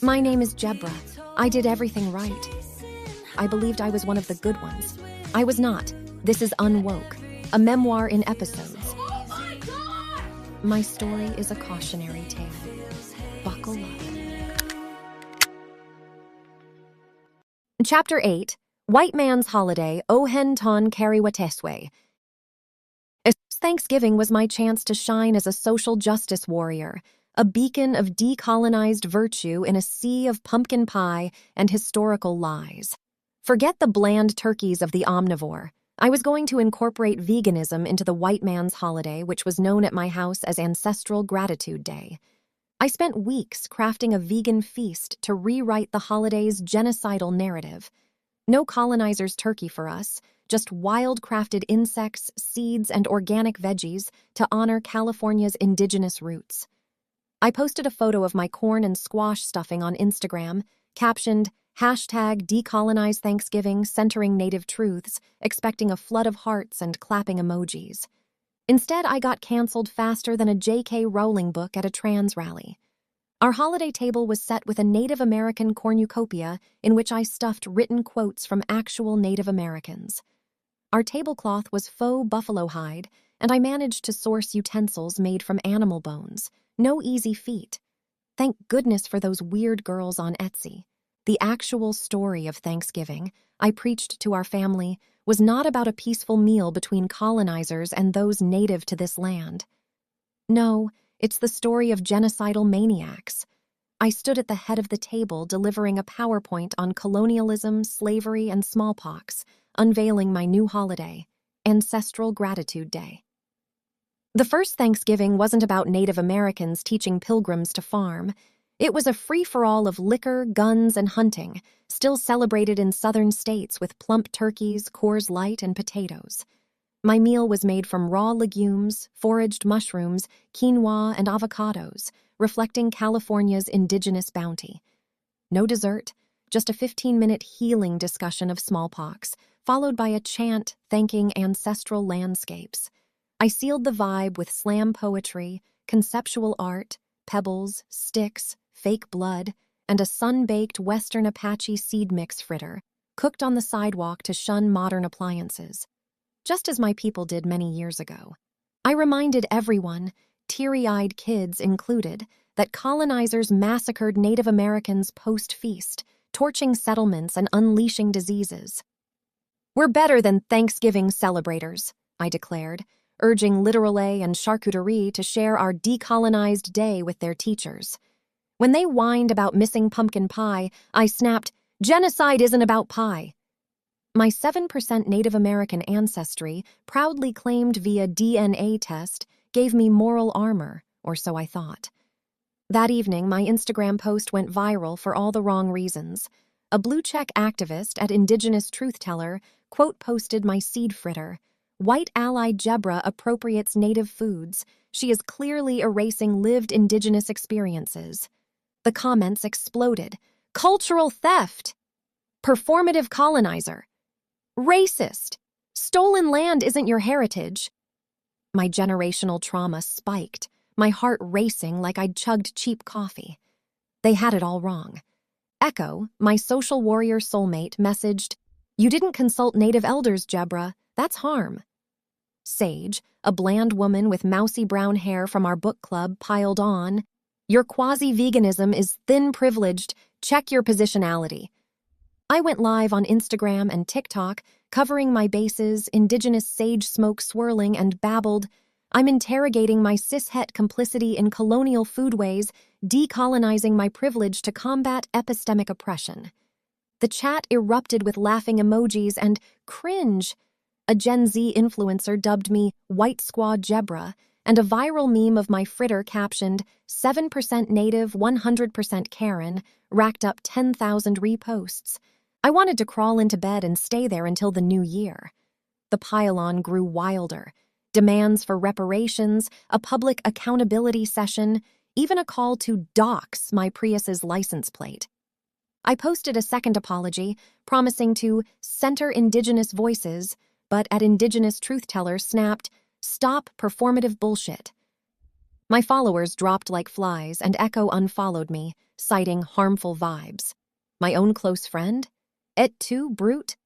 My name is Jebra. I did everything right. I believed I was one of the good ones. I was not. This is Unwoke, a memoir in episodes. Oh my God! My story is a cautionary tale. Buckle up. Chapter 8, White Man's Holiday, Ohen Ton Kariwateswe. Thanksgiving was my chance to shine as a social justice warrior, a beacon of decolonized virtue in a sea of pumpkin pie and historical lies. Forget the bland turkeys of the omnivore. I was going to incorporate veganism into the white man's holiday, which was known at my house as Ancestral Gratitude Day. I spent weeks crafting a vegan feast to rewrite the holiday's genocidal narrative. No colonizer's turkey for us, just wild-crafted insects, seeds, and organic veggies to honor California's indigenous roots. I posted a photo of my corn and squash stuffing on Instagram, captioned, #decolonize Thanksgiving, centering native truths, expecting a flood of hearts and clapping emojis. Instead, I got canceled faster than a J.K. Rowling book at a trans rally. Our holiday table was set with a Native American cornucopia in which I stuffed written quotes from actual Native Americans. Our tablecloth was faux buffalo hide, and I managed to source utensils made from animal bones. No easy feat. Thank goodness for those weird girls on Etsy. The actual story of Thanksgiving, I preached to our family, was not about a peaceful meal between colonizers and those native to this land. No, it's the story of genocidal maniacs. I stood at the head of the table delivering a PowerPoint on colonialism, slavery, and smallpox, unveiling my new holiday, Ancestral Gratitude Day. The first Thanksgiving wasn't about Native Americans teaching pilgrims to farm. It was a free-for-all of liquor, guns, and hunting, still celebrated in southern states with plump turkeys, Coors Light, and potatoes. My meal was made from raw legumes, foraged mushrooms, quinoa, and avocados, reflecting California's indigenous bounty. No dessert, just a 15-minute healing discussion of smallpox, followed by a chant thanking ancestral landscapes. I sealed the vibe with slam poetry, conceptual art, pebbles, sticks, fake blood, and a sun-baked Western Apache seed mix fritter, cooked on the sidewalk to shun modern appliances. Just as my people did many years ago. I reminded everyone, teary-eyed kids included, that colonizers massacred Native Americans post-feast, torching settlements and unleashing diseases. "We're better than Thanksgiving celebrators," I declared, urging Literalet and Charcuterie to share our decolonized day with their teachers. When they whined about missing pumpkin pie, I snapped, "Genocide isn't about pie." My 7% Native American ancestry, proudly claimed via DNA test, gave me moral armor, or so I thought. That evening, my Instagram post went viral for all the wrong reasons. A blue-check activist at Indigenous Truth Teller quote-posted my seed fritter. White ally Jebra appropriates native foods. She is clearly erasing lived indigenous experiences. The comments exploded. Cultural theft! Performative colonizer! Racist! Stolen land isn't your heritage. My generational trauma spiked, my heart racing like I'd chugged cheap coffee. They had it all wrong. Echo, my social warrior soulmate, messaged, "You didn't consult native elders, Jebra. That's harm." Sage, a bland woman with mousy brown hair from our book club, piled on, "Your quasi-veganism is thin-privileged. Check your positionality." I went live on Instagram and TikTok, covering my bases, indigenous sage smoke swirling, and babbled, "I'm interrogating my cis-het complicity in colonial foodways, decolonizing my privilege to combat epistemic oppression." The chat erupted with laughing emojis and cringe. A Gen Z influencer dubbed me White Squaw Jebra, and a viral meme of my fritter captioned 7% Native, 100% Karen racked up 10,000 reposts. I wanted to crawl into bed and stay there until the new year. The pile-on grew wilder. Demands for reparations, a public accountability session, even a call to dox my Prius's license plate. I posted a second apology, promising to center Indigenous voices, but at Indigenous Truth Teller snapped, "Stop performative bullshit." My followers dropped like flies, and Echo unfollowed me, citing harmful vibes. My own close friend? Et tu, brute?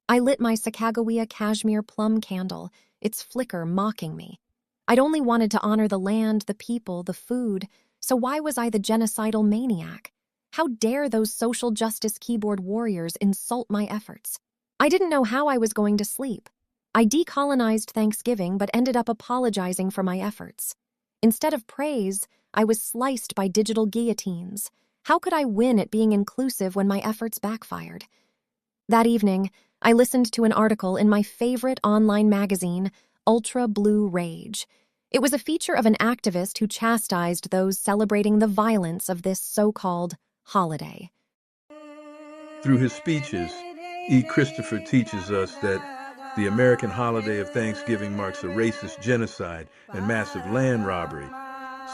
I lit my Sacagawea cashmere plum candle, its flicker mocking me. I'd only wanted to honor the land, the people, the food, so why was I the genocidal maniac? How dare those social justice keyboard warriors insult my efforts? I didn't know how I was going to sleep. I decolonized Thanksgiving but ended up apologizing for my efforts. Instead of praise, I was sliced by digital guillotines. How could I win at being inclusive when my efforts backfired? That evening, I listened to an article in my favorite online magazine, Ultra Blue Rage. It was a feature of an activist who chastised those celebrating the violence of this so-called holiday. Through his speeches, E. Christopher teaches us that the American holiday of Thanksgiving marks a racist genocide and massive land robbery.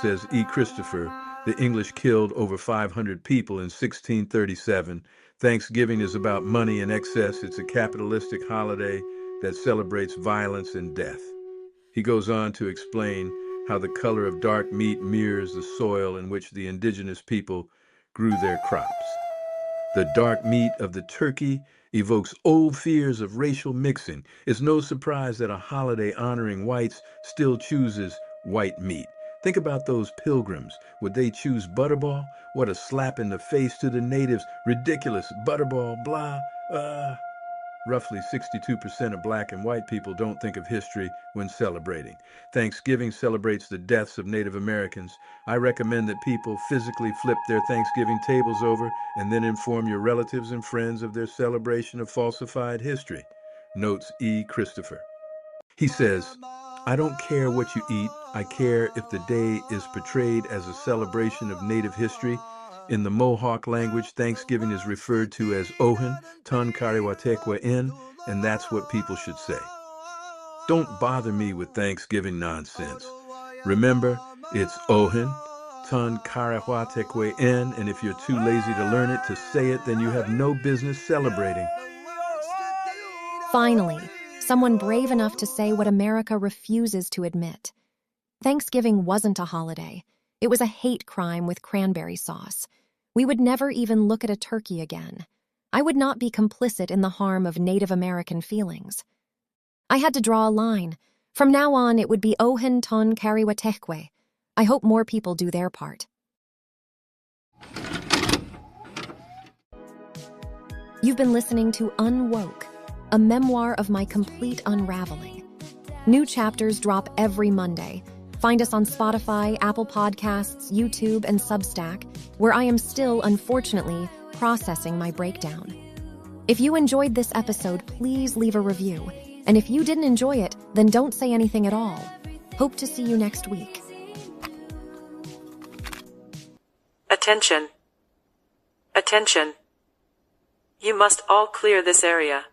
Says E. Christopher, the English killed over 500 people in 1637. Thanksgiving is about money and excess. It's a capitalistic holiday that celebrates violence and death. He goes on to explain how the color of dark meat mirrors the soil in which the indigenous people grew their crops. The dark meat of the turkey evokes old fears of racial mixing. It's no surprise that a holiday honoring whites still chooses white meat. Think about those pilgrims. Would they choose butterball? What a slap in the face to the natives. Ridiculous. Butterball, blah. Roughly 62% of black and white people don't think of history when celebrating. Thanksgiving celebrates the deaths of Native Americans. I recommend that people physically flip their Thanksgiving tables over and then inform your relatives and friends of their celebration of falsified history. Notes E. Christopher. He says, I don't care what you eat. I care if the day is portrayed as a celebration of Native history. In the Mohawk language, Thanksgiving is referred to as Ohin, Tan Kariwatekwa In, and that's what people should say. Don't bother me with Thanksgiving nonsense. Remember, it's Ohin, Tan Kariwatekwa In, and if you're too lazy to learn it, to say it, then you have no business celebrating. Finally, someone brave enough to say what America refuses to admit. Thanksgiving wasn't a holiday. It was a hate crime with cranberry sauce. We would never even look at a turkey again. I would not be complicit in the harm of Native American feelings. I had to draw a line. From now on, it would be Ohin Ton Kariwatekwe. I hope more people do their part. You've been listening to Unwoke, a memoir of my complete unraveling. New chapters drop every Monday. Find us on Spotify, Apple Podcasts, YouTube, and Substack, where I am still, unfortunately, processing my breakdown. If you enjoyed this episode, please leave a review. And if you didn't enjoy it, then don't say anything at all. Hope to see you next week. Attention. Attention. You must all clear this area.